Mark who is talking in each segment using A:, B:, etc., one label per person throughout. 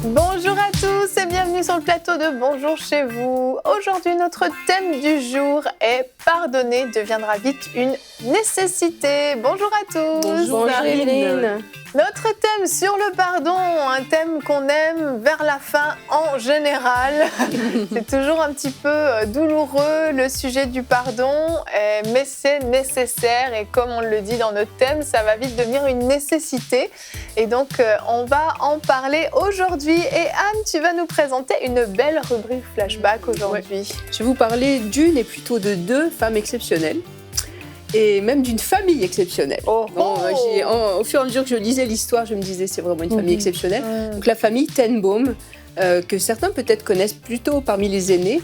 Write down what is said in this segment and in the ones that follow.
A: Bonjour à tous et bienvenue sur le plateau de Bonjour chez vous. Aujourd'hui, notre thème du jour est « Pardonner deviendra vite une nécessité ». Bonjour à tous.
B: Bonjour Emeline.
A: Notre thème sur le pardon, un thème qu'on aime vers la fin en général. C'est toujours un petit peu douloureux le sujet du pardon, mais c'est nécessaire et comme on le dit dans notre thème, ça va vite devenir une nécessité. Et donc on va en parler aujourd'hui. Et Anne, tu vas nous présenter une belle rubrique flashback aujourd'hui.
B: Ouais. Je vais vous parler d'une et plutôt de deux femmes exceptionnelles. Et même d'une famille exceptionnelle. Au fur et à mesure que je lisais l'histoire, je me disais c'est vraiment une famille exceptionnelle. Donc la famille Tenbaum, que certains peut-être connaissent plutôt parmi les aînés.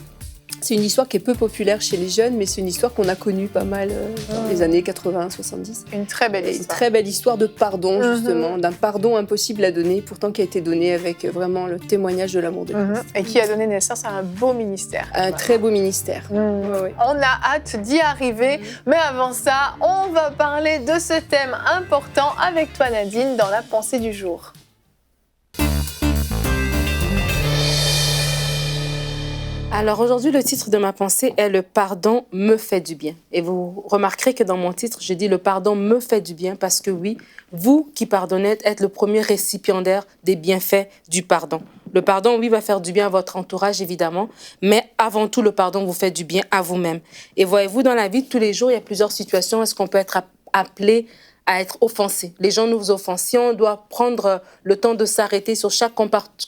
B: C'est une histoire qui est peu populaire chez les jeunes, mais c'est une histoire qu'on a connue pas mal dans les années 80-70.
A: Une très belle histoire.
B: Une très belle histoire de pardon, justement, d'un pardon impossible à donner, pourtant qui a été donné avec vraiment le témoignage de l'amour de Christ.
A: Et qui a donné naissance à un beau ministère.
B: Un très beau ministère.
A: Ouais. On a hâte d'y arriver, mais avant ça, on va parler de ce thème important avec toi Nadine dans la pensée du jour.
C: Alors aujourd'hui, le titre de ma pensée est « Le pardon me fait du bien ». Et vous remarquerez que dans mon titre, je dis « Le pardon me fait du bien » parce que oui, vous qui pardonnez êtes le premier récipiendaire des bienfaits du pardon. Le pardon, oui, va faire du bien à votre entourage, évidemment, mais avant tout, le pardon vous fait du bien à vous-même. Et voyez-vous, dans la vie de tous les jours, il y a plusieurs situations où est-ce qu'on peut être appelé à être offensé. Les gens nous offensent. Si on doit prendre le temps de s'arrêter sur chaque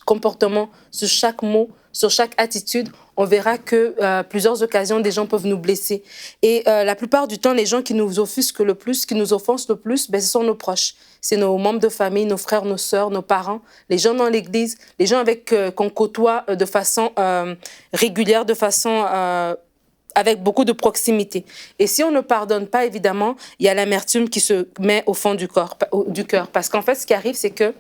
C: comportement, sur chaque mot, sur chaque attitude, on verra que plusieurs occasions, des gens peuvent nous blesser. Et la plupart du temps, les gens qui nous offusquent le plus, qui nous offensent le plus, ce sont nos proches. C'est nos membres de famille, nos frères, nos sœurs, nos parents, les gens dans l'église, les gens avec qu'on côtoie de façon régulière, de façon avec beaucoup de proximité. Et si on ne pardonne pas, évidemment, il y a l'amertume qui se met au fond du cœur. Parce qu'en fait, ce qui arrive, c'est que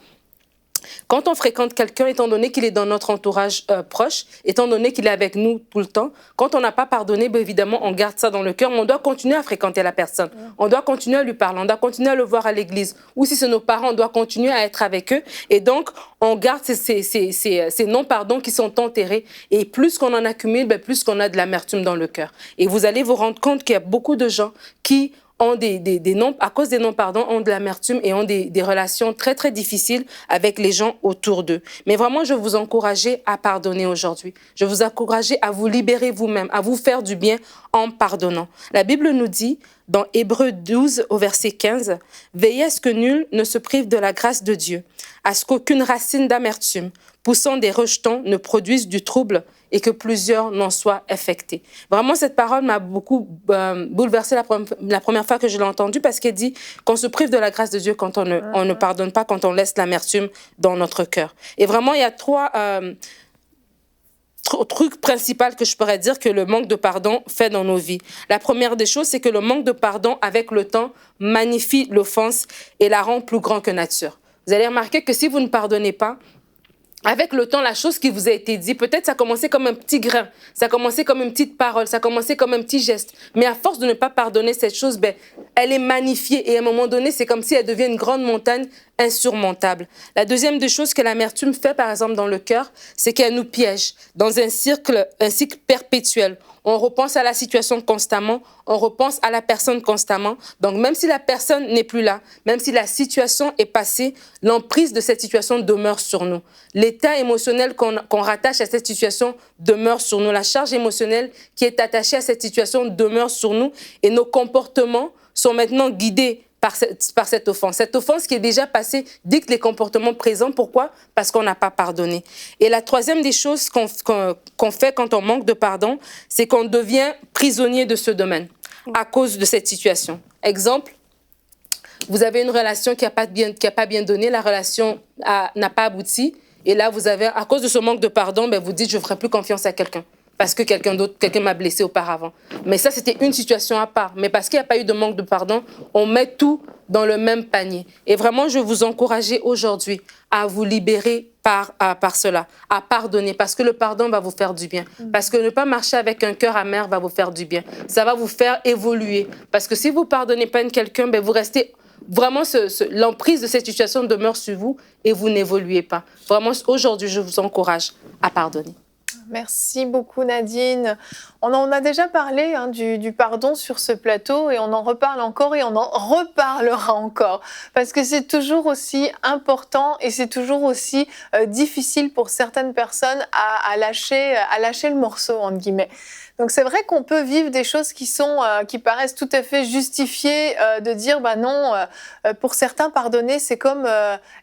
C: quand on fréquente quelqu'un, étant donné qu'il est dans notre entourage proche, étant donné qu'il est avec nous tout le temps, quand on n'a pas pardonné, bien évidemment, on garde ça dans le cœur, mais on doit continuer à fréquenter la personne. On doit continuer à lui parler, on doit continuer à le voir à l'église. Ou si c'est nos parents, on doit continuer à être avec eux. Et donc, on garde ces non-pardons qui sont enterrés. Et plus qu'on en accumule, bien plus qu'on a de l'amertume dans le cœur. Et vous allez vous rendre compte qu'il y a beaucoup de gens qui ont à cause des non-pardons, ont de l'amertume et ont des relations très, très difficiles avec les gens autour d'eux. Mais vraiment, je vais vous encourager à pardonner aujourd'hui. Je vais vous encourager à vous libérer vous-même, à vous faire du bien en pardonnant. La Bible nous dit, dans Hébreux 12, au verset 15, « Veillez à ce que nul ne se prive de la grâce de Dieu, à ce qu'aucune racine d'amertume, poussant des rejetons, ne produise du trouble et que plusieurs n'en soient affectés. » Vraiment, cette parole m'a beaucoup bouleversée la première fois que je l'ai entendue parce qu'elle dit qu'on se prive de la grâce de Dieu quand on ne pardonne pas, quand on laisse l'amertume dans notre cœur. Et vraiment, il y a trois trucs principaux que je pourrais dire que le manque de pardon fait dans nos vies. La première des choses, c'est que le manque de pardon, avec le temps, magnifie l'offense et la rend plus grand que nature. Vous allez remarquer que si vous ne pardonnez pas, avec le temps, la chose qui vous a été dit, peut-être ça a commencé comme un petit grain, ça a commencé comme une petite parole, ça a commencé comme un petit geste. Mais à force de ne pas pardonner cette chose, elle est magnifiée et à un moment donné, c'est comme si elle devient une grande montagne insurmontable. La deuxième des choses que l'amertume fait, par exemple, dans le cœur, c'est qu'elle nous piège dans un cycle perpétuel. On repense à la situation constamment, on repense à la personne constamment. Donc, même si la personne n'est plus là, même si la situation est passée, l'emprise de cette situation demeure sur nous. L'état émotionnel qu'on rattache à cette situation demeure sur nous. La charge émotionnelle qui est attachée à cette situation demeure sur nous. Et nos comportements sont maintenant guidés par cette offense. Cette offense qui est déjà passée dicte les comportements présents. Pourquoi? Parce qu'on n'a pas pardonné. Et la troisième des choses qu'on fait quand on manque de pardon, c'est qu'on devient prisonnier de ce domaine à cause de cette situation. Exemple, vous avez une relation qui n'a pas bien donné, la relation n'a pas abouti, Et là, vous avez, à cause de ce manque de pardon, ben, vous dites, je ne ferai plus confiance à quelqu'un. Parce que quelqu'un m'a blessé auparavant. Mais ça, c'était une situation à part. Mais parce qu'il n'y a pas eu de manque de pardon, on met tout dans le même panier. Et vraiment, je veux vous encourager aujourd'hui à vous libérer par cela, à pardonner, parce que le pardon va vous faire du bien. Parce que ne pas marcher avec un cœur amer va vous faire du bien. Ça va vous faire évoluer. Parce que si vous ne pardonnez pas quelqu'un, ben vous restez... Vraiment, l'emprise de cette situation demeure sur vous et vous n'évoluez pas. Vraiment, aujourd'hui, je vous encourage à pardonner.
A: Merci beaucoup Nadine. On en a déjà parlé du pardon sur ce plateau et on en reparle encore et on en reparlera encore parce que c'est toujours aussi important et c'est toujours aussi difficile pour certaines personnes à lâcher le morceau entre guillemets. Donc c'est vrai qu'on peut vivre des choses qui paraissent tout à fait justifiées, de dire bah non, pour certains pardonner c'est comme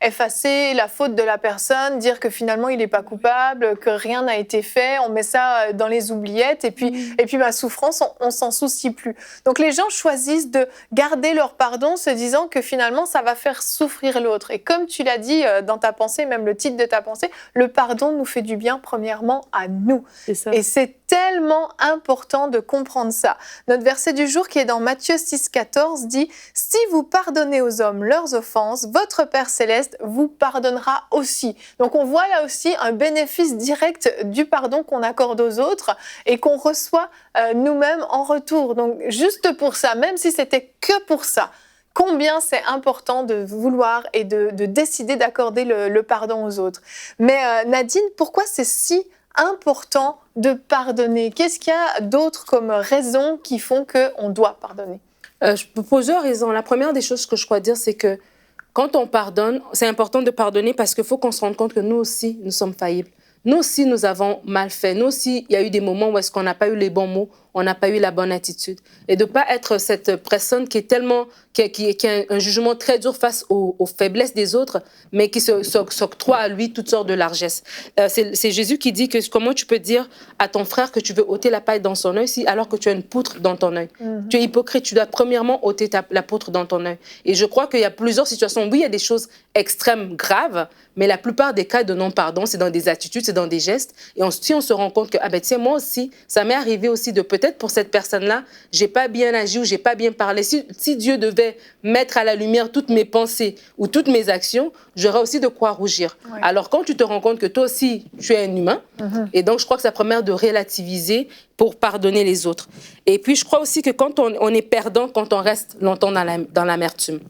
A: effacer la faute de la personne, dire que finalement il n'est pas coupable, que rien n'a été fait, on met ça dans les oubliettes et puis ma souffrance on s'en soucie plus. Donc les gens choisissent de garder leur pardon se disant que finalement ça va faire souffrir l'autre. Et comme tu l'as dit dans ta pensée, même le titre de ta pensée, le pardon nous fait du bien premièrement à nous.
B: C'est ça.
A: Et c'est tellement important de comprendre ça. Notre verset du jour qui est dans Matthieu 6,14 dit « Si vous pardonnez aux hommes leurs offenses, votre Père Céleste vous pardonnera aussi. » Donc on voit là aussi un bénéfice direct du pardon qu'on accorde aux autres et qu'on reçoit nous-mêmes en retour. Donc juste pour ça, même si c'était que pour ça, combien c'est important de vouloir et de décider d'accorder le pardon aux autres. Mais Nadine, pourquoi c'est si important de pardonner? Qu'est-ce qu'il y a d'autre comme raisons qui font qu'on doit pardonner?
C: Plusieurs raisons. La première des choses que je crois dire, c'est que quand on pardonne, c'est important de pardonner parce qu'il faut qu'on se rende compte que nous aussi, nous sommes faillibles. Nous aussi, nous avons mal fait. Nous aussi, il y a eu des moments où est-ce qu'on n'a pas eu les bons mots, on n'a pas eu la bonne attitude. Et de ne pas être cette personne qui est tellement, qui a un jugement très dur face aux faiblesses des autres, mais qui s'octroie à lui toutes sortes de largesses. C'est Jésus qui dit que comment tu peux dire à ton frère que tu veux ôter la paille dans son œil alors que tu as une poutre dans ton œil. Tu es hypocrite, tu dois premièrement ôter la poutre dans ton œil. Et je crois qu'il y a plusieurs situations. Oui, il y a des choses extrêmes, graves, mais la plupart des cas de non-pardon, c'est dans des attitudes, c'est dans des gestes. Et si on se rend compte que, ah ben tiens, moi aussi, ça m'est arrivé aussi de peut-être pour cette personne-là, j'ai pas bien agi ou j'ai pas bien parlé. Si Dieu devait mettre à la lumière toutes mes pensées ou toutes mes actions, j'aurais aussi de quoi rougir. Ouais. Alors quand tu te rends compte que toi aussi, tu es un humain, et donc je crois que ça permet de relativiser pour pardonner les autres. Et puis je crois aussi que quand on est perdant, quand on reste longtemps dans l'amertume,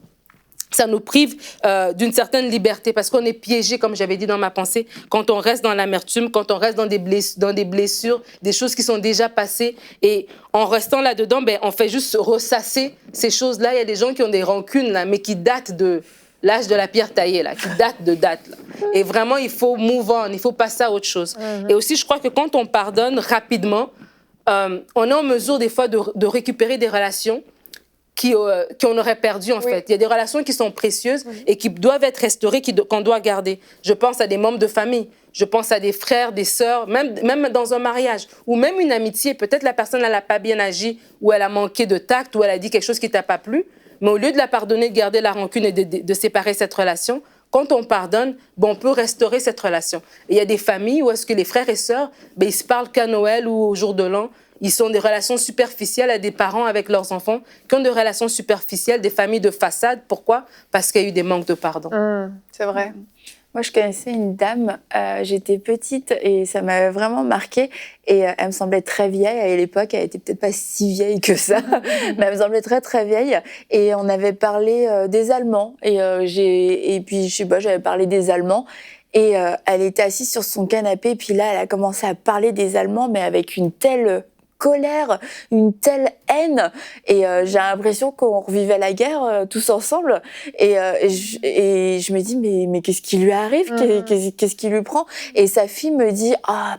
C: ça nous prive d'une certaine liberté parce qu'on est piégé, comme j'avais dit dans ma pensée, quand on reste dans l'amertume, quand on reste dans des blessures, des choses qui sont déjà passées. Et en restant là-dedans, ben, on fait juste ressasser ces choses-là. Il y a des gens qui ont des rancunes, là, mais qui datent de l'âge de la pierre taillée, là, qui datent de date. Là. Et vraiment, il faut move on, il faut passer à autre chose. Et aussi, je crois que quand on pardonne rapidement, on est en mesure des fois de récupérer des relations qu'on aurait perdu en fait. Il y a des relations qui sont précieuses et qui doivent être restaurées, qu'on doit garder. Je pense à des membres de famille, je pense à des frères, des sœurs, même dans un mariage ou même une amitié. Peut-être la personne elle n'a pas bien agi ou elle a manqué de tact ou elle a dit quelque chose qui t'a pas plu. Mais au lieu de la pardonner, de garder la rancune et de séparer cette relation, quand on pardonne, on peut restaurer cette relation. Et il y a des familles où est-ce que les frères et sœurs, ils se parlent qu'à Noël ou au jour de l'an. Ils sont des relations superficielles à des parents avec leurs enfants qui ont des relations superficielles, des familles de façade. Pourquoi? Parce qu'il y a eu des manques de pardon.
A: C'est vrai.
D: Moi, je connaissais une dame, j'étais petite et ça m'avait vraiment marquée. Et elle me semblait très vieille. À l'époque, elle était peut-être pas si vieille que ça, mais elle me semblait très, très vieille. Et on avait parlé des Allemands. Et puis, je sais pas, j'avais parlé des Allemands. Et elle était assise sur son canapé. Et puis là, elle a commencé à parler des Allemands, mais avec une telle colère, une telle haine, et j'ai l'impression qu'on revivait la guerre tous ensemble, et je me dis mais qu'est-ce qui lui arrive, qu'est-ce qui lui prend? Et sa fille me dit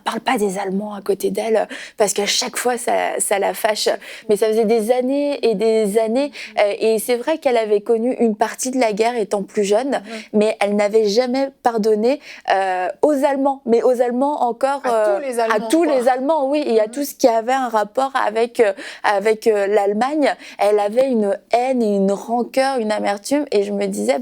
D: parle pas des Allemands à côté d'elle parce qu'à chaque fois ça la fâche. Mais ça faisait des années et des années, et c'est vrai qu'elle avait connu une partie de la guerre étant plus jeune, mais elle n'avait jamais pardonné aux Allemands, mais aux Allemands encore
A: à tous les Allemands,
D: oui, et à tout ce qui avait un rapport avec l'Allemagne. Elle avait une haine et une rancœur, une amertume, et je me disais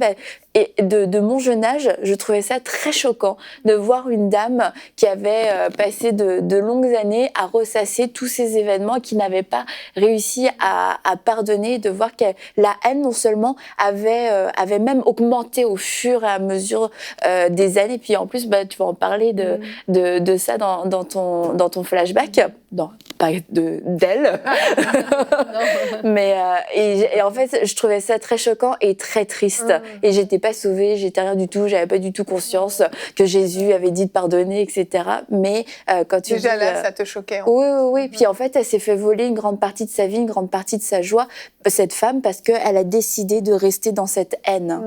D: Et de mon jeune âge, je trouvais ça très choquant de voir une dame qui avait passé de longues années à ressasser tous ces événements, qui n'avait pas réussi à pardonner, de voir que la haine non seulement avait même augmenté au fur et à mesure des années. Puis en plus, tu vas en parler de ça dans ton flashback. Non, pas d'elle. Mais et en fait, je trouvais ça très choquant et très triste. Et j'étais pas sauvée, j'étais rien du tout, j'avais pas du tout conscience que Jésus avait dit de pardonner, etc. Mais quand tu
A: déjà
D: dis,
A: là, ça te choquait.
D: Oui. Puis en fait, elle s'est fait voler une grande partie de sa vie, une grande partie de sa joie, cette femme, parce qu'elle a décidé de rester dans cette haine.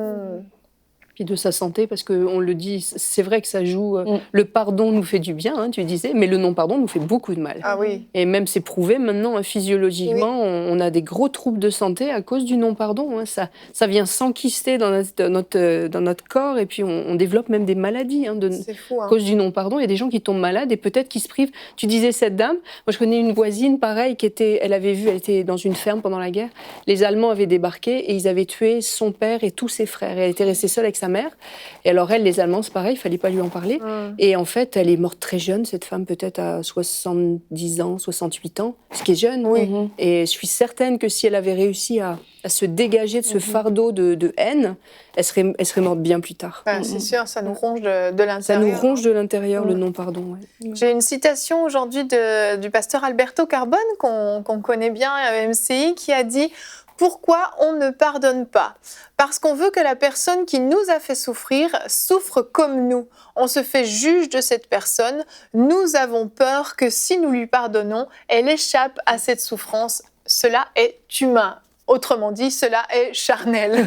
B: Puis de sa santé, parce qu'on le dit, c'est vrai que ça joue. Le pardon nous fait du bien, hein, tu disais, mais le non-pardon nous fait beaucoup de mal.
A: Ah oui.
B: Et même c'est prouvé maintenant, hein, physiologiquement, on a des gros troubles de santé à cause du non-pardon. Hein. Ça vient s'enquister dans notre corps, et puis on développe même des maladies
A: c'est fou,
B: à cause du non-pardon. Il y a des gens qui tombent malades et peut-être qui se privent. Tu disais cette dame, moi je connais une voisine pareil, elle était dans une ferme pendant la guerre. Les Allemands avaient débarqué et ils avaient tué son père et tous ses frères. Et elle était restée seule avec sa mère. Et alors elle, les Allemands, c'est pareil, il fallait pas lui en parler. Et en fait, elle est morte très jeune, cette femme, peut-être à 70 ans, 68 ans, ce qui est jeune. Et je suis certaine que si elle avait réussi à se dégager de ce fardeau de haine, elle serait morte bien plus tard.
A: C'est sûr, ça nous ronge de l'intérieur.
B: Ça nous ronge de l'intérieur, le non-pardon.
A: J'ai une citation aujourd'hui du pasteur Alberto Carbone, qu'on connaît bien à MCI, qui a dit « Pourquoi on ne pardonne pas ? Parce qu'on veut que la personne qui nous a fait souffrir souffre comme nous. On se fait juge de cette personne. Nous avons peur que si nous lui pardonnons, elle échappe à cette souffrance. Cela est humain. » Autrement dit, cela est charnel.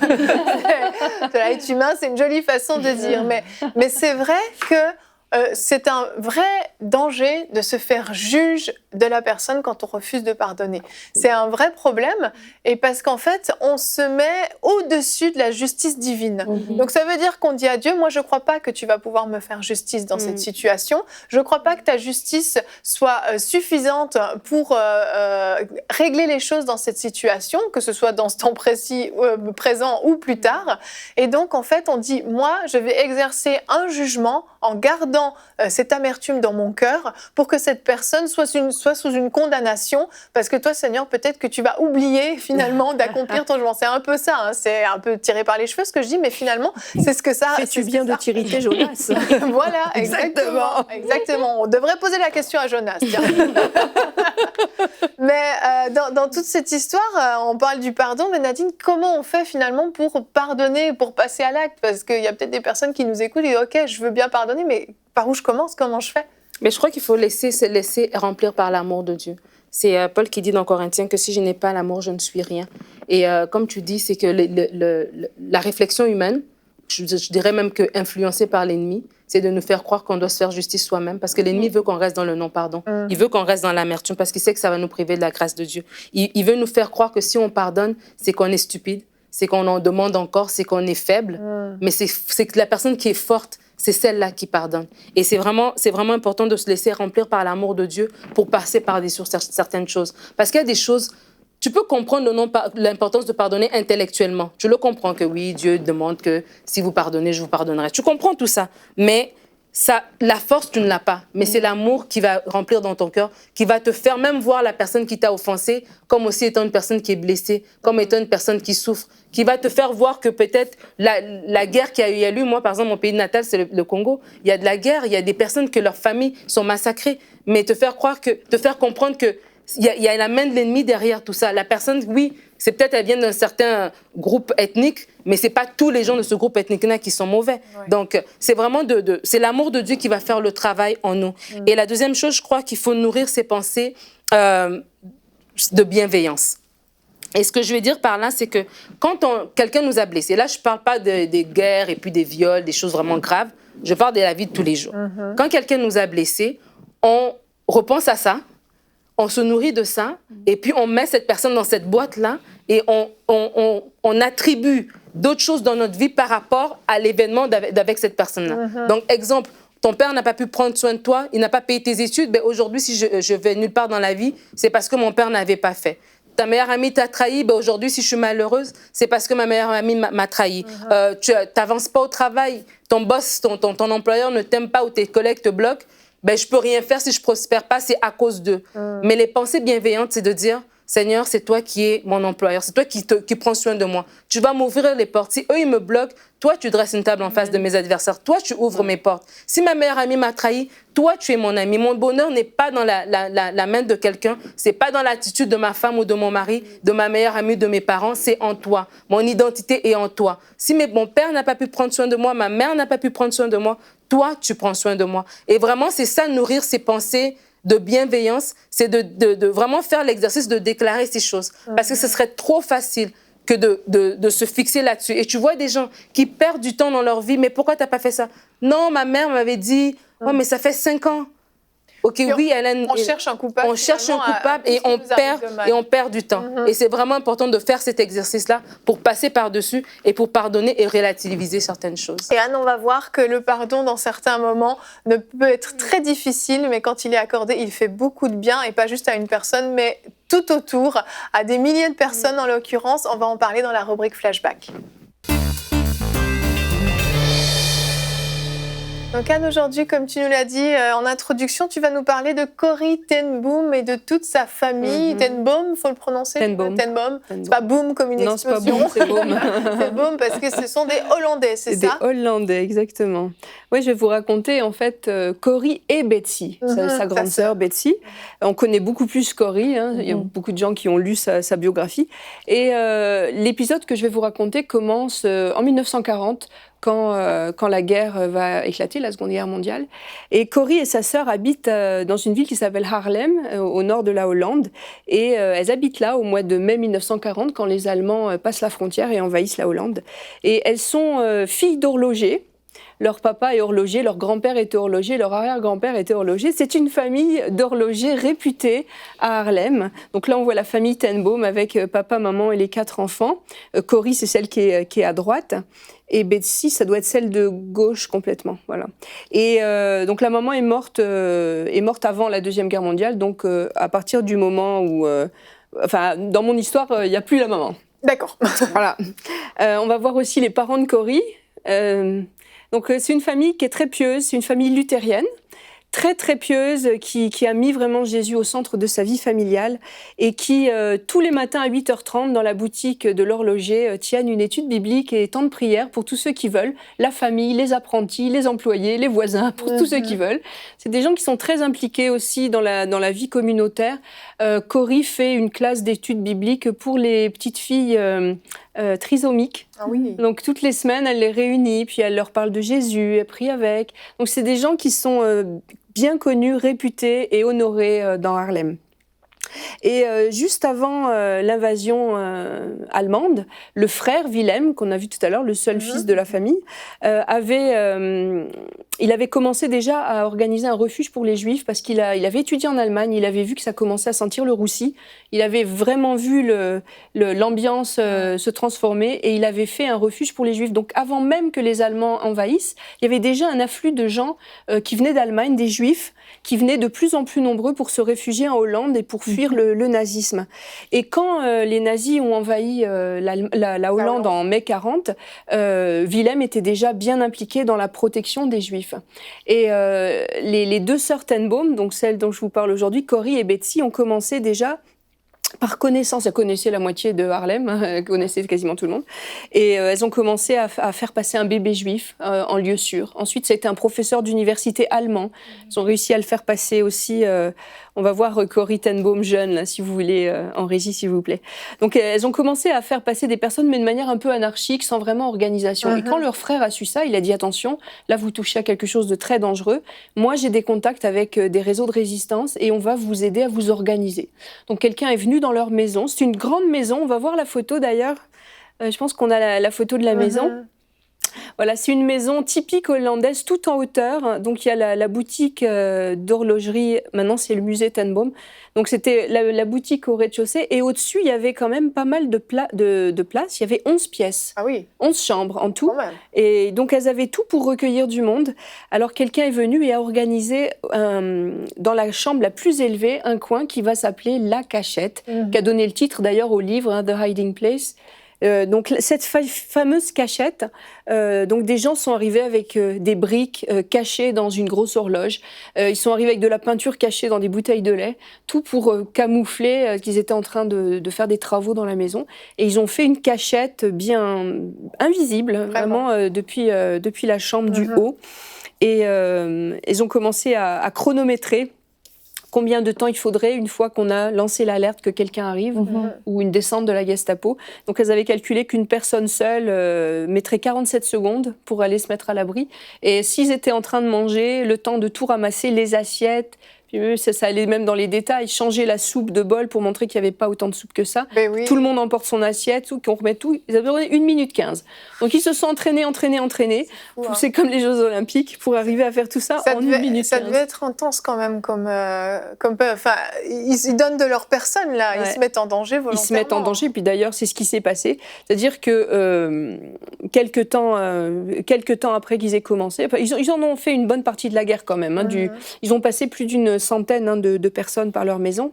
A: Cela est humain, c'est une jolie façon de dire. Mais c'est vrai que c'est un vrai danger de se faire juge de la personne quand on refuse de pardonner. C'est un vrai problème, et parce qu'en fait, on se met au-dessus de la justice divine. Donc ça veut dire qu'on dit à Dieu, moi je ne crois pas que tu vas pouvoir me faire justice dans cette situation, je ne crois pas que ta justice soit suffisante pour régler les choses dans cette situation, que ce soit dans ce temps précis, présent ou plus tard. Et donc en fait, on dit, moi je vais exercer un jugement en gardant cette amertume dans mon cœur pour que cette personne soit sous une condamnation, parce que toi, Seigneur, peut-être que tu vas oublier finalement d'accomplir ton jugement. C'est un peu ça, hein, c'est un peu tiré par les cheveux ce que je dis, mais finalement, c'est ce que ça...
B: Fais-tu bien de t'irriter, Jonas?
A: Voilà, exactement. On devrait poser la question à Jonas, tiens. Mais dans toute cette histoire, on parle du pardon, mais Nadine, comment on fait finalement pour pardonner, pour passer à l'acte? Parce qu'il y a peut-être des personnes qui nous écoutent et disent « Ok, je veux bien pardonner, mais par où je commence? Comment je fais ?»
C: Mais je crois qu'il faut se laisser remplir par l'amour de Dieu. C'est Paul qui dit dans Corinthiens que si je n'ai pas l'amour, je ne suis rien. Et comme tu dis, c'est que la réflexion humaine, je dirais même que influencée par l'ennemi, c'est de nous faire croire qu'on doit se faire justice soi-même, parce que l'ennemi veut qu'on reste dans le non-pardon. Il veut qu'on reste dans l'amertume, parce qu'il sait que ça va nous priver de la grâce de Dieu. Il veut nous faire croire que si on pardonne, c'est qu'on est stupide, c'est qu'on en demande encore, c'est qu'on est faible. Mais c'est que la personne qui est forte, c'est celle-là qui pardonne. Et c'est vraiment important de se laisser remplir par l'amour de Dieu pour passer par-dessus certaines choses. Parce qu'il y a des choses, tu peux comprendre l'importance de pardonner intellectuellement. Tu le comprends que oui, Dieu demande que si vous pardonnez, je vous pardonnerai. Tu comprends tout ça. Mais la force, tu ne l'as pas. Mais c'est l'amour qui va remplir dans ton cœur, qui va te faire même voir la personne qui t'a offensé comme aussi étant une personne qui est blessée, comme étant une personne qui souffre, qui va te faire voir que peut-être la guerre qu'il y a eu, moi par exemple, mon pays natal, c'est le Congo, il y a de la guerre, il y a des personnes que leurs familles sont massacrées, mais te faire comprendre que il y a la main de l'ennemi derrière tout ça. La personne, oui, c'est peut-être elle vient d'un certain groupe ethnique, mais c'est pas tous les gens de ce groupe ethnique-là qui sont mauvais. Ouais. Donc, c'est vraiment c'est l'amour de Dieu qui va faire le travail en nous. Et la deuxième chose, je crois qu'il faut nourrir ses pensées de bienveillance. Et ce que je veux dire par là, c'est que quand quelqu'un nous a blessés, là, je parle pas des guerres et puis des viols, des choses vraiment graves, je parle de la vie de tous les jours. Quand quelqu'un nous a blessés, on repense à ça, on se nourrit de ça, et puis on met cette personne dans cette boîte-là, et on attribue d'autres choses dans notre vie par rapport à l'événement avec cette personne-là. Donc, exemple, ton père n'a pas pu prendre soin de toi, il n'a pas payé tes études, ben aujourd'hui, si je vais nulle part dans la vie, c'est parce que mon père n'avait pas fait. ta meilleure amie t'a trahi, ben aujourd'hui, si je suis malheureuse, c'est parce que ma meilleure amie m'a trahi. Tu n'avances pas au travail, ton boss, ton employeur ne t'aime pas ou tes collègues te bloquent, ben je peux rien faire si je prospère pas, c'est à cause d'eux. Mais les pensées bienveillantes, c'est de dire, Seigneur, c'est toi qui es mon employeur, c'est toi qui prends soin de moi. Tu vas m'ouvrir les portes. Si eux, ils me bloquent, toi, tu dresses une table en face de mes adversaires. Toi, tu ouvres mes portes. Si ma meilleure amie m'a trahi, toi, tu es mon ami. Mon bonheur n'est pas dans la main de quelqu'un. C'est pas dans l'attitude de ma femme ou de mon mari, de ma meilleure amie, de mes parents. C'est en toi. Mon identité est en toi. Si mon père n'a pas pu prendre soin de moi, ma mère n'a pas pu prendre soin de moi, toi, tu prends soin de moi. Et vraiment, c'est ça, nourrir ces pensées de bienveillance, c'est de vraiment faire l'exercice de déclarer ces choses. Parce que ce serait trop facile que de se fixer là-dessus. Et tu vois des gens qui perdent du temps dans leur vie, mais pourquoi tu n'as pas fait ça? Non, ma mère m'avait dit, ouais, mais ça fait 5 ans. Ok, oui, Hélène.
A: On cherche un coupable.
C: On cherche un coupable et on perd du temps. Et c'est vraiment important de faire cet exercice-là pour passer par-dessus et pour pardonner et relativiser certaines choses.
A: Et Anne, on va voir que le pardon, dans certains moments, ne peut être très difficile, mais quand il est accordé, il fait beaucoup de bien, et pas juste à une personne, mais tout autour, à des milliers de personnes en l'occurrence. On va en parler dans la rubrique Flashback. Donc Anne, aujourd'hui, comme tu nous l'as dit en introduction, tu vas nous parler de Corrie ten Boom et de toute sa famille. Ten Boom, il faut le prononcer.
B: Ten Boom.
A: C'est pas boom comme une explosion.
B: Non, c'est pas boom, c'est boom.
A: C'est boom parce que ce sont des Hollandais, c'est ça?
B: Des Hollandais, exactement. Oui, je vais vous raconter en fait Corrie et Betsy, sa grande sœur Betsy. On connaît beaucoup plus Corrie, hein. Il y a beaucoup de gens qui ont lu sa biographie. Et l'épisode que je vais vous raconter commence en 1940, quand la guerre va éclater, la Seconde Guerre mondiale. Et Corrie et sa sœur habitent dans une ville qui s'appelle Haarlem, au nord de la Hollande. Et elles habitent là au mois de mai 1940, quand les Allemands passent la frontière et envahissent la Hollande. Et elles sont filles d'horlogers. Leur papa est horloger, leur grand-père était horloger, leur arrière-grand-père était horloger. C'est une famille d'horlogers réputés à Haarlem. Donc là, on voit la famille ten Boom avec papa, maman et les 4 enfants. Corrie, c'est celle qui est à droite. Et Betsy, ça doit être celle de gauche complètement. Voilà. Et donc la maman est morte avant la Deuxième Guerre mondiale. Donc à partir du moment où... dans mon histoire, il n'y a plus la maman.
A: D'accord.
B: Voilà. On va voir aussi les parents de Corrie. Donc c'est une famille qui est très pieuse, c'est une famille luthérienne, très très pieuse, qui a mis vraiment Jésus au centre de sa vie familiale et qui, tous les matins à 8h30, dans la boutique de l'horloger, tiennent une étude biblique et temps de prière pour tous ceux qui veulent, la famille, les apprentis, les employés, les voisins, pour tous ceux qui veulent. C'est des gens qui sont très impliqués aussi dans la vie communautaire. Corrie fait une classe d'études bibliques pour les petites filles trisomiques.
A: Ah oui.
B: Donc toutes les semaines, elle les réunit, puis elle leur parle de Jésus, elle prie avec. Donc c'est des gens qui sont bien connus, réputés et honorés dans Haarlem. Et juste avant l'invasion allemande, le frère Wilhelm, qu'on a vu tout à l'heure, le seul fils de la famille, il avait commencé déjà à organiser un refuge pour les Juifs parce qu'il avait étudié en Allemagne, il avait vu que ça commençait à sentir le roussi, il avait vraiment vu l'ambiance se transformer et il avait fait un refuge pour les Juifs. Donc avant même que les Allemands envahissent, il y avait déjà un afflux de gens qui venaient d'Allemagne, des Juifs, qui venaient de plus en plus nombreux pour se réfugier en Hollande et pour fuir le nazisme. Et quand les nazis ont envahi la Hollande en mai 40, Wilhelm était déjà bien impliqué dans la protection des Juifs. Et les 2 sœurs ten Boom, donc celles dont je vous parle aujourd'hui, Corrie et Betsy, ont commencé déjà par connaissance, elles connaissaient la moitié de Haarlem, elles connaissaient quasiment tout le monde, et elles ont commencé à faire passer un bébé juif en lieu sûr. Ensuite, ça a été un professeur d'université allemand. Ils ont réussi à le faire passer aussi. On va voir Corrie ten Boom jeune, là, si vous voulez, en régie, s'il vous plaît. Donc, elles ont commencé à faire passer des personnes, mais de manière un peu anarchique, sans vraiment organisation. Et quand leur frère a su ça, il a dit « Attention, là, vous touchez à quelque chose de très dangereux. Moi, j'ai des contacts avec des réseaux de résistance et on va vous aider à vous organiser. » Donc, quelqu'un est venu dans leur maison. C'est une grande maison. On va voir la photo, d'ailleurs. Je pense qu'on a la photo de la maison. Voilà, c'est une maison typique hollandaise, tout en hauteur. Donc il y a la boutique d'horlogerie, maintenant c'est le musée Tenboom. Donc c'était la boutique au rez-de-chaussée. Et au-dessus, il y avait quand même pas mal de place. Il y avait 11 pièces,
A: Ah oui,
B: 11 chambres en tout.
A: quand même.
B: Et donc elles avaient tout pour recueillir du monde. Alors quelqu'un est venu et a organisé dans la chambre la plus élevée un coin qui va s'appeler La Cachette, qui a donné le titre d'ailleurs au livre, hein, The Hiding Place. Donc cette fameuse cachette, donc des gens sont arrivés avec des briques cachées dans une grosse horloge. Ils sont arrivés avec de la peinture cachée dans des bouteilles de lait, tout pour camoufler qu'ils étaient en train de faire des travaux dans la maison. Et ils ont fait une cachette bien invisible, vraiment depuis la chambre du haut. Et ils ont commencé à chronométrer combien de temps il faudrait une fois qu'on a lancé l'alerte que quelqu'un arrive ou une descente de la Gestapo. Donc elles avaient calculé qu'une personne seule mettrait 47 secondes pour aller se mettre à l'abri. Et s'ils étaient en train de manger, le temps de tout ramasser, les assiettes, puis ça allait même dans les détails, changer la soupe de bol pour montrer qu'il n'y avait pas autant de soupe que ça.
A: Ben oui.
B: Tout le monde emporte son assiette, qu'on remet tout. Ils avaient donné 1 minute 15. Donc ils se sont entraînés. C'est comme les Jeux Olympiques pour arriver à faire tout ça en 1 minute 15.
A: Ça devait être intense quand même, enfin, ils donnent de leur personne là, ils se mettent en danger volontairement.
B: Ils se mettent en danger, puis d'ailleurs c'est ce qui s'est passé, c'est-à-dire que quelques temps après qu'ils aient commencé, enfin, ils en ont fait une bonne partie de la guerre quand même. Hein, ils ont passé plus d'une centaine de personnes par leur maison.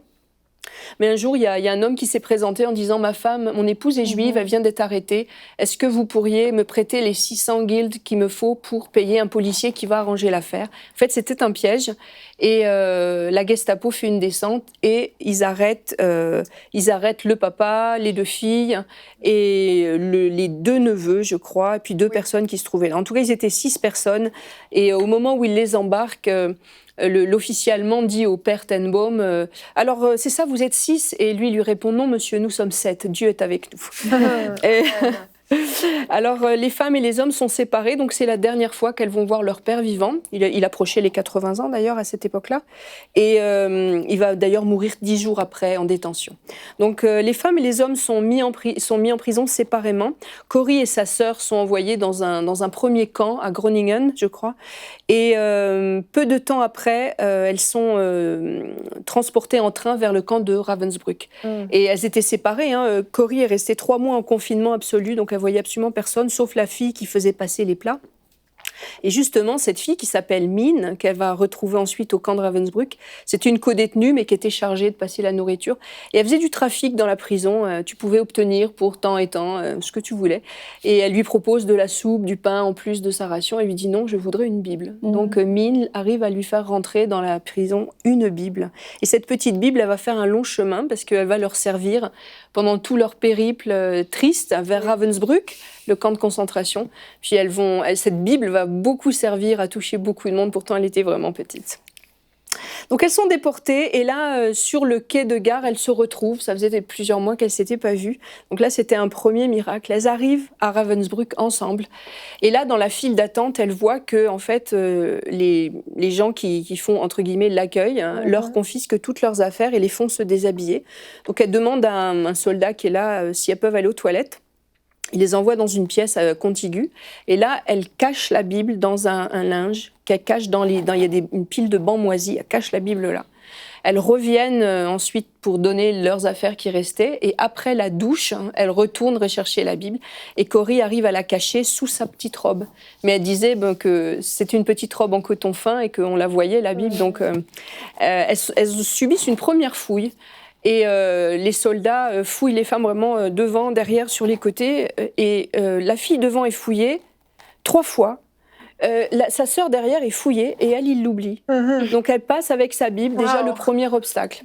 B: Mais un jour, il y a un homme qui s'est présenté en disant « Ma femme, mon épouse est juive, elle vient d'être arrêtée. Est-ce que vous pourriez me prêter les 600 guildes qu'il me faut pour payer un policier qui va arranger l'affaire ?» En fait, c'était un piège. Et la Gestapo fait une descente et ils arrêtent le papa, les 2 filles et les 2 neveux, je crois, et puis 2 personnes qui se trouvaient là. En tout cas, ils étaient 6 personnes. Et au moment où ils les embarquent, l'officier allemand dit au père Tenboom alors c'est ça, vous êtes 6? Et lui répond non monsieur, nous sommes 7, Dieu est avec nous. Alors les femmes et les hommes sont séparés, donc c'est la dernière fois qu'elles vont voir leur père vivant. Il approchait les 80 ans d'ailleurs à cette époque-là, et il va d'ailleurs mourir 10 jours après en détention. Donc les femmes et les hommes sont mis en prison séparément. Corrie et sa sœur sont envoyées dans un premier camp à Groningen, je crois, et peu de temps après, elles sont transportées en train vers le camp de Ravensbrück. Et elles étaient séparées. Hein. Corrie est restée 3 mois en confinement absolu, donc elle voyait absolument personne, sauf la fille qui faisait passer les plats. Et justement, cette fille qui s'appelle Mine, qu'elle va retrouver ensuite au camp de Ravensbrück, c'était une codétenue, mais qui était chargée de passer la nourriture. Et elle faisait du trafic dans la prison. Tu pouvais obtenir pour tant et tant ce que tu voulais. Et elle lui propose de la soupe, du pain en plus de sa ration. Elle lui dit non, je voudrais une Bible. Donc Mine arrive à lui faire rentrer dans la prison une Bible. Et cette petite Bible, elle va faire un long chemin parce qu'elle va leur servir pendant tout leur périple triste vers Ravensbrück, le camp de concentration. Puis cette Bible va beaucoup servir à toucher beaucoup de monde, pourtant elle était vraiment petite. Donc elles sont déportées et là, sur le quai de gare, elles se retrouvent. Ça faisait plusieurs mois qu'elles ne s'étaient pas vues. Donc là, c'était un premier miracle. Elles arrivent à Ravensbrück ensemble. Et là, dans la file d'attente, elles voient que en fait, les gens qui font, entre guillemets, l'accueil, leur confisquent toutes leurs affaires et les font se déshabiller. Donc elles demandent à un soldat qui est là si elles peuvent aller aux toilettes. Il les envoie dans une pièce contiguë. Et là, elle cache la Bible dans un linge qu'elle cache il y a une pile de bancs moisis. Elle cache la Bible là. Elles reviennent ensuite pour donner leurs affaires qui restaient. Et après la douche, elles retournent rechercher la Bible. Et Corrie arrive à la cacher sous sa petite robe. Mais elle disait que c'était une petite robe en coton fin et qu'on la voyait, la Bible. Donc, elles subissent une première fouille. Et les soldats fouillent les femmes vraiment devant, derrière, sur les côtés. Et la fille devant est fouillée 3 fois. Sa sœur derrière est fouillée et elle, il l'oublie. Donc elle passe avec sa Bible, déjà le premier obstacle.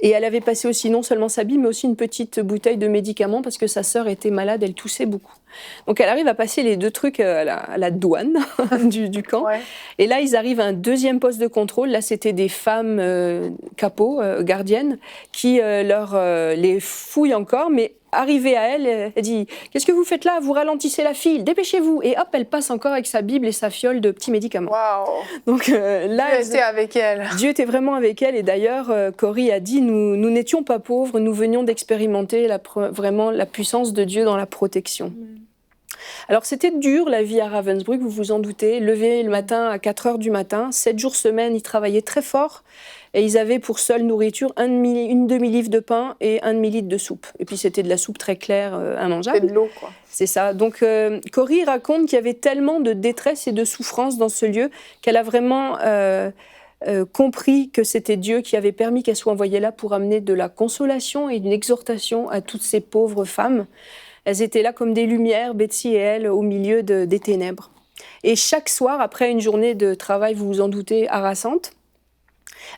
B: Et elle avait passé aussi non seulement sa Bible, mais aussi une petite bouteille de médicaments parce que sa sœur était malade, elle toussait beaucoup. Donc elle arrive à passer les 2 trucs à la douane du camp. Ouais. Et là, ils arrivent à un deuxième poste de contrôle. Là, c'était des femmes capots, gardiennes, qui les fouillent encore, mais arrivée à elle, elle dit « Qu'est-ce que vous faites là? Vous ralentissez la file, dépêchez-vous » Et hop, elle passe encore avec sa Bible et sa fiole de petits médicaments.
A: Wow.
B: Donc là,
A: Dieu était avec elle.
B: Dieu était vraiment avec elle. Et d'ailleurs, Corrie a dit « Nous n'étions pas pauvres, nous venions d'expérimenter vraiment la puissance de Dieu dans la protection. » Alors c'était dur la vie à Ravensbrück, vous vous en doutez. Lever le matin à 4h du matin, 7 jours semaine, ils travaillaient très fort. Et ils avaient pour seule nourriture une demi-livre de pain et un demi-litre de soupe. Et puis c'était de la soupe très claire, immangeable.
A: C'est de l'eau, quoi.
B: C'est ça. Donc Corrie raconte qu'il y avait tellement de détresse et de souffrance dans ce lieu qu'elle a vraiment compris que c'était Dieu qui avait permis qu'elle soit envoyée là pour amener de la consolation et une exhortation à toutes ces pauvres femmes. Elles étaient là comme des lumières, Betsy et elle, au milieu des ténèbres. Et chaque soir, après une journée de travail, vous vous en doutez, harassante,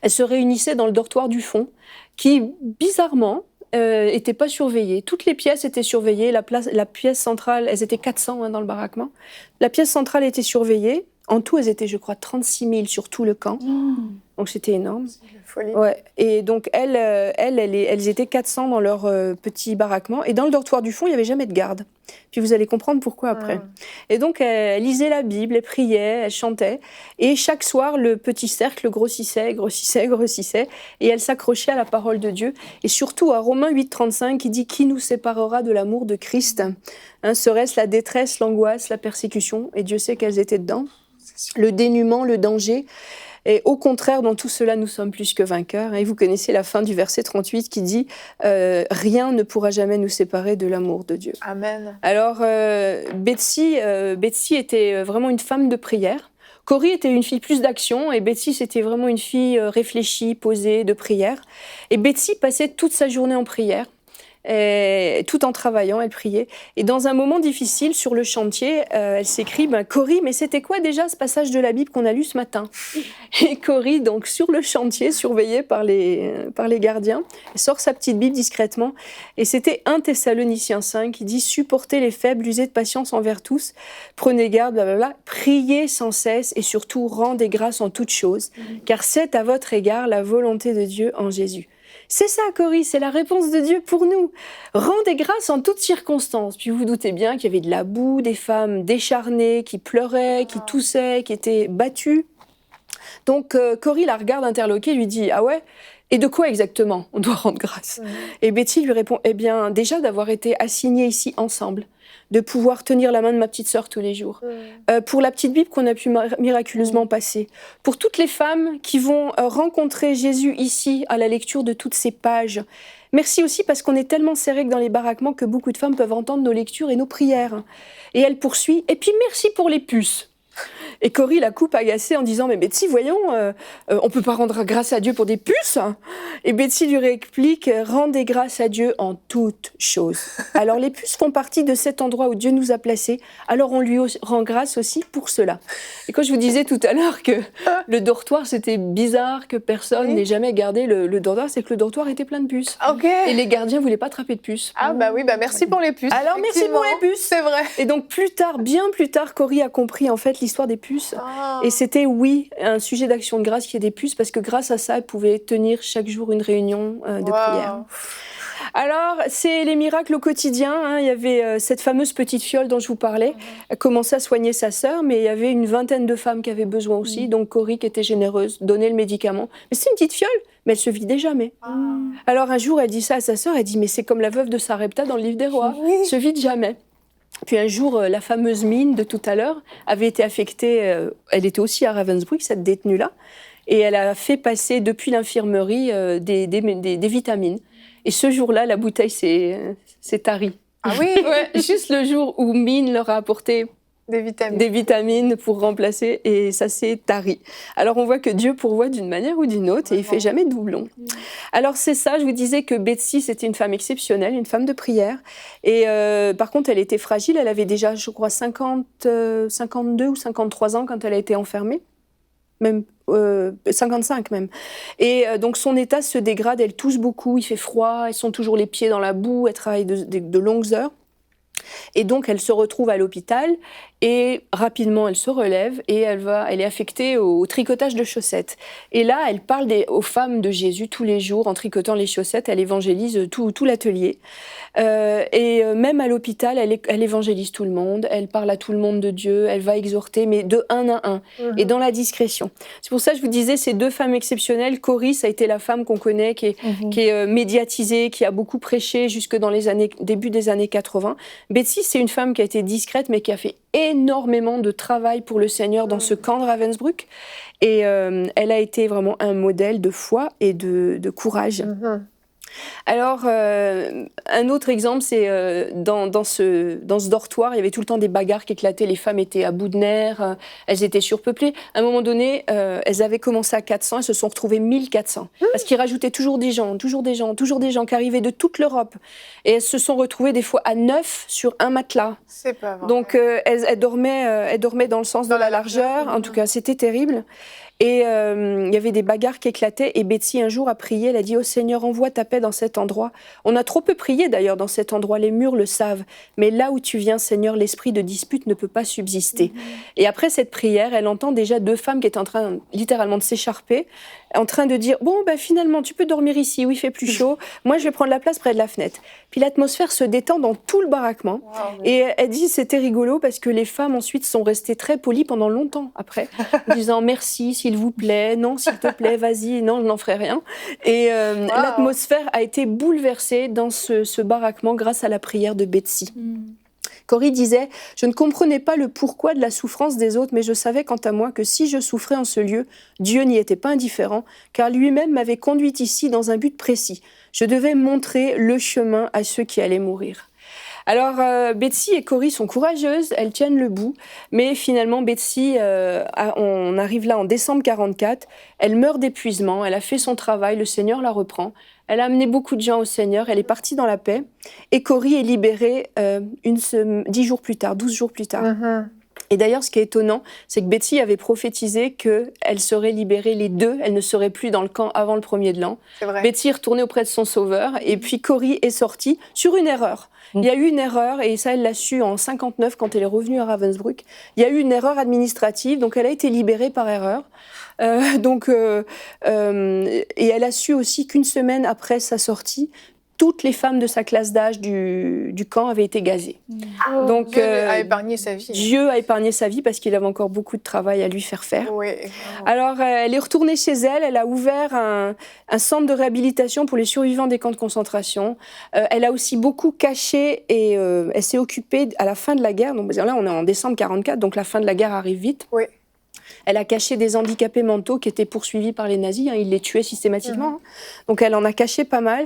B: elles se réunissaient dans le dortoir du fond, qui, bizarrement, n'était pas surveillé. Toutes les pièces étaient surveillées. La pièce centrale, elles étaient 400 dans le baraquement. La pièce centrale était surveillée. En tout, elles étaient, je crois, 36 000 sur tout le camp. Donc, c'était énorme.
A: C'est une folie.
B: Ouais. Et donc, elles étaient 400 dans leur petit baraquement. Et dans le dortoir du fond, il n'y avait jamais de garde. Puis vous allez comprendre pourquoi après. Et donc, elles lisaient la Bible, elles priaient, elles chantaient. Et chaque soir, le petit cercle grossissait. Et elles s'accrochaient à la parole de Dieu. Et surtout à Romains 8,35, qui dit « Qui nous séparera de l'amour de Christ ?» Serait-ce la détresse, l'angoisse, la persécution? Et Dieu sait qu'elles étaient dedans. Le dénuement, le danger. Et au contraire, dans tout cela, nous sommes plus que vainqueurs. Et vous connaissez la fin du verset 38 qui dit « Rien ne pourra jamais nous séparer de l'amour de Dieu. »
A: Amen.
B: Alors, Betsy était vraiment une femme de prière. Corrie était une fille plus d'action et Betsy, c'était vraiment une fille réfléchie, posée, de prière. Et Betsy passait toute sa journée en prière. Et tout en travaillant, elle priait. Et dans un moment difficile sur le chantier, elle s'écrie Corrie, mais c'était quoi déjà ce passage de la Bible qu'on a lu ce matin? Et Corrie, donc sur le chantier, surveillée par les gardiens, elle sort sa petite Bible discrètement. Et c'était 1 Thessaloniciens 5 qui dit supportez les faibles, usez de patience envers tous, prenez garde, blablabla, priez sans cesse et surtout rendez grâce en toutes choses, car c'est à votre égard la volonté de Dieu en Jésus. C'est ça, Corrie, c'est la réponse de Dieu pour nous. Rendez grâce en toutes circonstances. Puis vous vous doutez bien qu'il y avait de la boue, des femmes décharnées, qui pleuraient, qui toussaient, qui étaient battues. Donc Corrie la regarde interloquée et lui dit « Ah ouais ? Et de quoi exactement on doit rendre grâce ?» Et Betty lui répond « Eh bien, déjà d'avoir été assignés ici ensemble, de pouvoir tenir la main de ma petite sœur tous les jours, pour la petite Bible qu'on a pu miraculeusement passer, pour toutes les femmes qui vont rencontrer Jésus ici à la lecture de toutes ces pages. Merci aussi parce qu'on est tellement serrés que dans les baraquements que beaucoup de femmes peuvent entendre nos lectures et nos prières. » Et elle poursuit « Et puis merci pour les puces. » Et Corrie la coupe agacée en disant « Mais Betsy, voyons, on peut pas rendre grâce à Dieu pour des puces ?» Et Betsy lui réplique « Rendez grâce à Dieu en toutes choses. » Alors les puces font partie de cet endroit où Dieu nous a placés, alors on lui rend grâce aussi pour cela. Et quand je vous disais tout à l'heure que le dortoir, c'était bizarre que personne n'ait jamais gardé le dortoir, c'est que le dortoir était plein de puces.
A: Okay.
B: Et les gardiens voulaient pas attraper de puces.
A: Ah bah oui, merci pour les puces.
B: Alors merci pour les puces.
A: C'est vrai.
B: Et donc bien plus tard, Corrie a compris en fait l'histoire des puces. Et c'était, un sujet d'action de grâce qu'il y ait des puces, parce que grâce à ça, elle pouvait tenir chaque jour une réunion de prière. Alors, c'est les miracles au quotidien. Il y avait cette fameuse petite fiole dont je vous parlais. Elle commençait à soigner sa sœur, mais il y avait une vingtaine de femmes qui avaient besoin aussi. Donc, Corrie, qui était généreuse, donnait le médicament. Mais c'est une petite fiole, mais elle se vidait jamais. Alors, un jour, elle dit ça à sa sœur. Elle dit, mais c'est comme la veuve de Sarepta dans le livre des rois. Elle se vide jamais. Puis un jour, la fameuse mine de tout à l'heure avait été affectée, elle était aussi à Ravensbrück, cette détenue-là, et elle a fait passer depuis l'infirmerie des vitamines. Et ce jour-là, la bouteille s'est tarie.
A: Ah oui.
B: Juste le jour où Mine leur a apporté des vitamines pour remplacer, et ça s'est tari. Alors on voit que Dieu pourvoit d'une manière ou d'une autre, et il fait jamais de doublon. Alors c'est ça, je vous disais que Betsy, c'était une femme exceptionnelle, une femme de prière, et par contre elle était fragile, elle avait déjà, je crois, 52 ou 53 ans quand elle a été enfermée, même 55 même. Et donc son état se dégrade, elle tousse beaucoup, il fait froid, elles sont toujours les pieds dans la boue, elle travaille de longues heures. Et donc, elle se retrouve à l'hôpital et rapidement, elle se relève et elle est affectée au tricotage de chaussettes. Et là, elle parle aux femmes de Jésus tous les jours en tricotant les chaussettes. Elle évangélise tout l'atelier. Et même à l'hôpital, elle évangélise tout le monde. Elle parle à tout le monde de Dieu. Elle va exhorter, mais de un à un et dans la discrétion. C'est pour ça que je vous disais, ces deux femmes exceptionnelles. Corrie, ça a été la femme qu'on connaît, qui est médiatisée, qui a beaucoup prêché jusque dans début des années 80. Betsy, c'est une femme qui a été discrète, mais qui a fait énormément de travail pour le Seigneur dans ce camp de Ravensbrück. Et elle a été vraiment un modèle de foi et de courage. Alors, un autre exemple, c'est dans ce dortoir, il y avait tout le temps des bagarres qui éclataient, les femmes étaient à bout de nerfs, elles étaient surpeuplées. À un moment donné, elles avaient commencé à 400, elles se sont retrouvées 1400. Parce qu'ils rajoutaient toujours des gens qui arrivaient de toute l'Europe. Et elles se sont retrouvées des fois à 9 sur un matelas.
A: C'est pas vrai.
B: Donc, elles dormaient dans le sens de la largeur. En tout cas, c'était terrible. Et il y avait des bagarres qui éclataient. Et Betsy, un jour, a prié. Elle a dit « Oh Seigneur, envoie ta paix dans cet endroit. » On a trop peu prié, d'ailleurs, dans cet endroit. Les murs le savent. Mais là où tu viens, Seigneur, l'esprit de dispute ne peut pas subsister. Et après cette prière, elle entend déjà 2 femmes qui étaient en train, littéralement, de s'écharper, en train de dire « Bon, ben, finalement, tu peux dormir ici, où il fait plus chaud. Moi, je vais prendre la place près de la fenêtre. » Puis l'atmosphère se détend dans tout le baraquement. Et elle dit « C'était rigolo parce que les femmes, ensuite, sont restées très polies pendant longtemps après, en disant « Merci, s'il vous plaît, non, s'il te plaît, vas-y, non, je n'en ferai rien. » Et l'atmosphère a été bouleversée dans ce baraquement grâce à la prière de Betsy. Corrie disait « Je ne comprenais pas le pourquoi de la souffrance des autres, mais je savais quant à moi que si je souffrais en ce lieu, Dieu n'y était pas indifférent, car lui-même m'avait conduite ici dans un but précis. Je devais montrer le chemin à ceux qui allaient mourir. » Alors, Betsy et Corrie sont courageuses, elles tiennent le bout, mais finalement, Betsy, on arrive là en décembre 1944, elle meurt d'épuisement, elle a fait son travail, le Seigneur la reprend, elle a amené beaucoup de gens au Seigneur, elle est partie dans la paix, et Corrie est libérée 12 jours plus tard. Et d'ailleurs, ce qui est étonnant, c'est que Betsy avait prophétisé qu'elle serait libérée les 2, elle ne serait plus dans le camp avant le 1er de l'an. Betsy est retournée auprès de son sauveur, et puis Corrie est sortie sur une erreur. Il y a eu une erreur, et ça, elle l'a su en 1959 quand elle est revenue à Ravensbrück. Il y a eu une erreur administrative, donc elle a été libérée par erreur. Et elle a su aussi qu'une semaine après sa sortie, toutes les femmes de sa classe d'âge du camp avaient été gazées. Donc,
A: Dieu a épargné sa vie.
B: Dieu a épargné sa vie parce qu'il avait encore beaucoup de travail à lui faire faire.
A: Oui,
B: alors, elle est retournée chez elle, elle a ouvert un centre de réhabilitation pour les survivants des camps de concentration. Elle a aussi beaucoup caché et elle s'est occupée à la fin de la guerre. Donc là, on est en décembre 1944, donc la fin de la guerre arrive vite.
A: Oui.
B: Elle a caché des handicapés mentaux qui étaient poursuivis par les nazis, ils les tuaient systématiquement. Donc elle en a caché pas mal.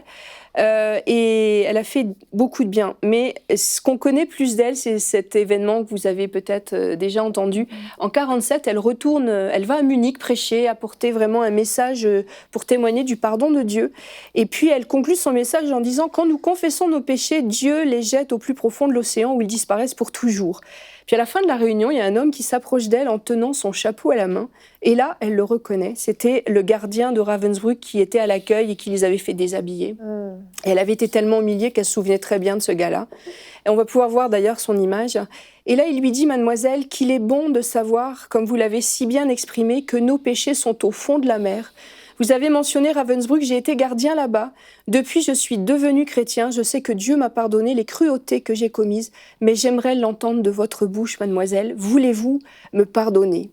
B: Et elle a fait beaucoup de bien. Mais ce qu'on connaît plus d'elle, c'est cet événement que vous avez peut-être déjà entendu. En 1947, elle va à Munich prêcher, apporter vraiment un message pour témoigner du pardon de Dieu. Et puis elle conclut son message en disant « Quand nous confessons nos péchés, Dieu les jette au plus profond de l'océan où ils disparaissent pour toujours. » Puis à la fin de la réunion, il y a un homme qui s'approche d'elle en tenant son chapeau à la main. Et là, elle le reconnaît. C'était le gardien de Ravensbrück qui était à l'accueil et qui les avait fait déshabiller. Et elle avait été tellement humiliée qu'elle se souvenait très bien de ce gars-là. Et on va pouvoir voir d'ailleurs son image. Et là, il lui dit, mademoiselle, qu'il est bon de savoir, comme vous l'avez si bien exprimé, que nos péchés sont au fond de la mer. Vous avez mentionné Ravensbrück, j'ai été gardien là-bas. Depuis, je suis devenu chrétien. Je sais que Dieu m'a pardonné les cruautés que j'ai commises, mais j'aimerais l'entendre de votre bouche, mademoiselle. Voulez-vous me pardonner ?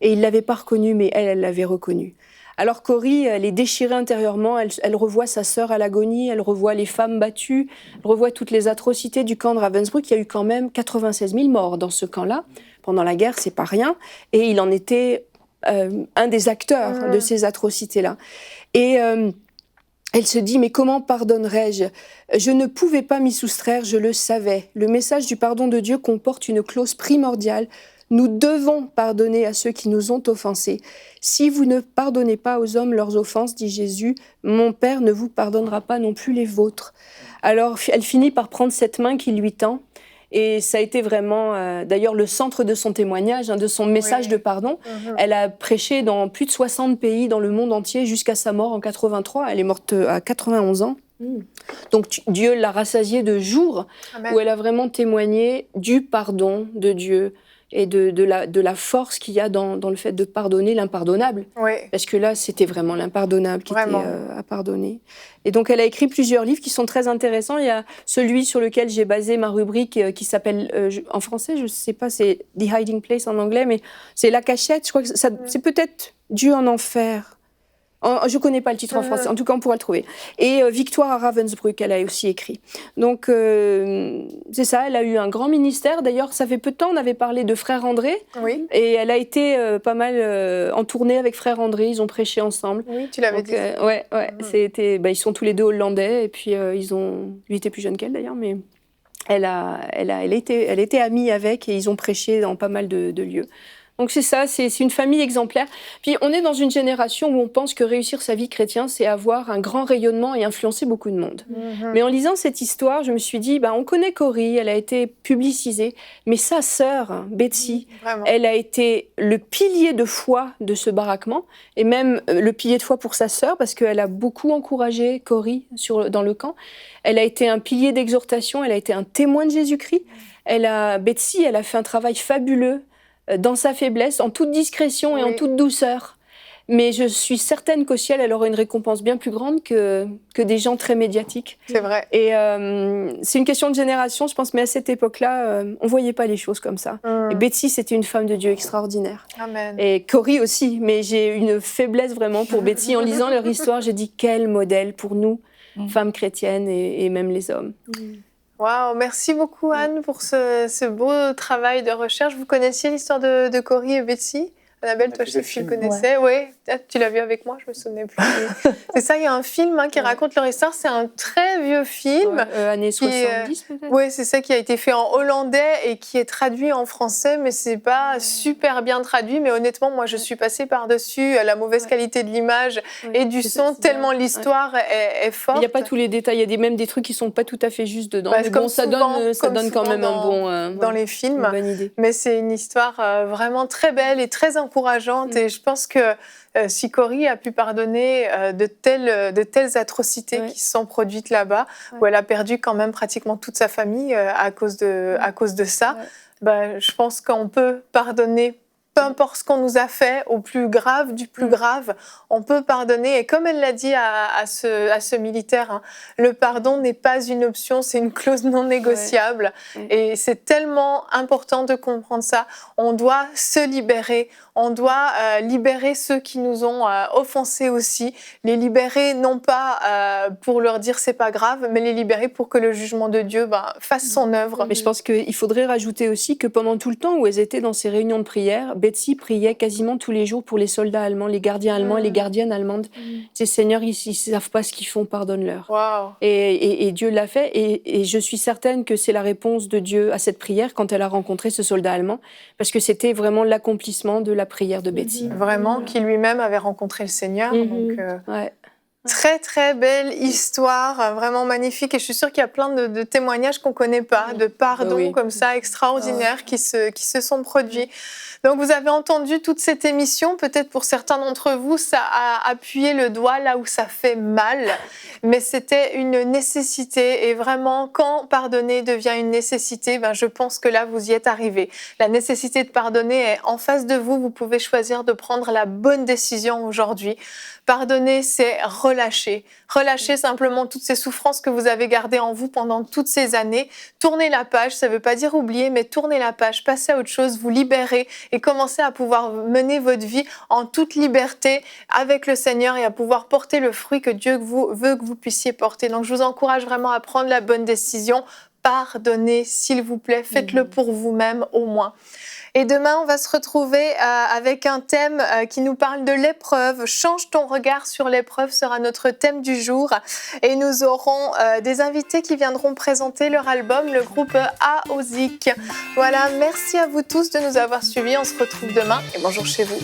B: Et il ne l'avait pas reconnue, mais elle l'avait reconnue. Alors Corrie, elle est déchirée intérieurement, elle revoit sa sœur à l'agonie, elle revoit les femmes battues, elle revoit toutes les atrocités du camp de Ravensbrück. Il y a eu quand même 96 000 morts dans ce camp-là. Pendant la guerre, c'est pas rien. Et il en était un des acteurs de ces atrocités-là. Et elle se dit, mais comment pardonnerais-je ? Je ne pouvais pas m'y soustraire, je le savais. Le message du pardon de Dieu comporte une clause primordiale. Nous devons pardonner à ceux qui nous ont offensés. Si vous ne pardonnez pas aux hommes leurs offenses, dit Jésus, mon Père ne vous pardonnera pas non plus les vôtres. Alors, elle finit par prendre cette main qui lui tend. Et ça a été vraiment, d'ailleurs, le centre de son témoignage, de son message de pardon. Elle a prêché dans plus de 60 pays dans le monde entier jusqu'à sa mort en 1983. Elle est morte à 91 ans. Donc Dieu l'a rassasiée de jours où elle a vraiment témoigné du pardon de Dieu et de la force qu'il y a dans le fait de pardonner l'impardonnable. Parce que là, c'était vraiment l'impardonnable qui était à pardonner. Et donc, elle a écrit plusieurs livres qui sont très intéressants. Il y a celui sur lequel j'ai basé ma rubrique qui s'appelle, en français, je ne sais pas, c'est « The Hiding Place » en anglais, mais c'est « La cachette ». Je crois que c'est peut-être « Dieu en enfer ». Je connais pas le titre en français. En tout cas, on pourra le trouver. Et Victoire à Ravensbrück, elle a aussi écrit. Donc, c'est ça. Elle a eu un grand ministère. D'ailleurs, ça fait peu de temps, on avait parlé de Frère André.
A: Oui.
B: Et elle a été pas mal en tournée avec Frère André. Ils ont prêché ensemble.
A: Oui, tu l'avais dit.
B: Ouais. Ils sont tous les deux hollandais. Et puis, lui était plus jeune qu'elle d'ailleurs, mais elle était amie avec et ils ont prêché dans pas mal de lieux. Donc c'est ça, c'est une famille exemplaire. Puis on est dans une génération où on pense que réussir sa vie chrétienne, c'est avoir un grand rayonnement et influencer beaucoup de monde. Mais en lisant cette histoire, je me suis dit, on connaît Corrie, elle a été publicisée, mais sa sœur, Betsy, elle a été le pilier de foi de ce baraquement, et même le pilier de foi pour sa sœur, parce qu'elle a beaucoup encouragé Corrie dans le camp. Elle a été un pilier d'exhortation, elle a été un témoin de Jésus-Christ. Betsy, elle a fait un travail fabuleux dans sa faiblesse, en toute discrétion et en toute douceur. Mais je suis certaine qu'au ciel, elle aura une récompense bien plus grande que des gens très médiatiques.
A: C'est vrai.
B: Et c'est une question de génération, je pense, mais à cette époque-là, on ne voyait pas les choses comme ça. Et Betsy, c'était une femme de Dieu extraordinaire.
A: Amen.
B: Et Corrie aussi, mais j'ai une faiblesse vraiment pour Betsy. En lisant leur histoire, j'ai dit quel modèle pour nous, femmes chrétiennes et même les hommes.
A: Waouh, merci beaucoup Anne pour ce beau travail de recherche. Vous connaissiez l'histoire de Corrie et Betsy? Annabelle, toi, je sais que tu le connaissais. Oui, tu l'as vu avec moi, je me souvenais plus. C'est ça, il y a un film qui raconte leur histoire. C'est un très vieux film.
B: Années 70 peut-être.
A: Oui, c'est ça qui a été fait en hollandais et qui est traduit en français, mais c'est pas super bien traduit. Mais honnêtement, moi, je suis passée par-dessus la mauvaise qualité de l'image et du son, tellement l'histoire est forte.
B: Il n'y a pas tous les détails, il y a même des trucs qui sont pas tout à fait justes dedans. Mais bon, ça donne quand même un bon...
A: dans les films.
B: Une bonne idée.
A: Mais c'est une histoire vraiment très belle et très encourageante. Et je pense que si Corrie a pu pardonner de telles atrocités qui se sont produites là-bas, où elle a perdu quand même pratiquement toute sa famille à cause de ça, je pense qu'on peut pardonner peu importe ce qu'on nous a fait, au plus grave du plus grave, on peut pardonner. Et comme elle l'a dit à ce militaire, le pardon n'est pas une option, c'est une clause non négociable. Et c'est tellement important de comprendre ça. On doit se libérer. On doit libérer ceux qui nous ont offensés aussi. Les libérer non pas pour leur dire c'est pas grave, mais les libérer pour que le jugement de Dieu fasse son œuvre.
B: Mais je pense qu'il faudrait rajouter aussi que pendant tout le temps où elles étaient dans ces réunions de prière, Betsy priait quasiment tous les jours pour les soldats allemands, les gardiens allemands et les gardiennes allemandes. Ces Seigneur, ils ne savent pas ce qu'ils font, pardonne-leur.
A: Wow.
B: Et Dieu l'a fait. Et je suis certaine que c'est la réponse de Dieu à cette prière quand elle a rencontré ce soldat allemand, parce que c'était vraiment l'accomplissement de la prière de Betsy.
A: Vraiment, qui lui-même avait rencontré le Seigneur. Donc, très, très belle histoire, vraiment magnifique. Et je suis sûre qu'il y a plein de témoignages qu'on ne connaît pas, de pardon comme ça, extraordinaires, qui se sont produits. Donc, vous avez entendu toute cette émission. Peut-être pour certains d'entre vous, ça a appuyé le doigt là où ça fait mal. Mais c'était une nécessité. Et vraiment, quand pardonner devient une nécessité, je pense que là, vous y êtes arrivés. La nécessité de pardonner est en face de vous. Vous pouvez choisir de prendre la bonne décision aujourd'hui. Pardonner, c'est relâcher. Relâcher simplement toutes ces souffrances que vous avez gardées en vous pendant toutes ces années. Tournez la page, ça ne veut pas dire oublier, mais tournez la page, passez à autre chose, vous libérez et commencez à pouvoir mener votre vie en toute liberté avec le Seigneur et à pouvoir porter le fruit que Dieu veut que vous puissiez porter. Donc, je vous encourage vraiment à prendre la bonne décision. Pardonnez, s'il vous plaît, faites-le pour vous-même au moins. Et demain, on va se retrouver avec un thème qui nous parle de l'épreuve. Change ton regard sur l'épreuve sera notre thème du jour. Et nous aurons des invités qui viendront présenter leur album, le groupe Aozik. Voilà, merci à vous tous de nous avoir suivis. On se retrouve demain et bonjour chez vous.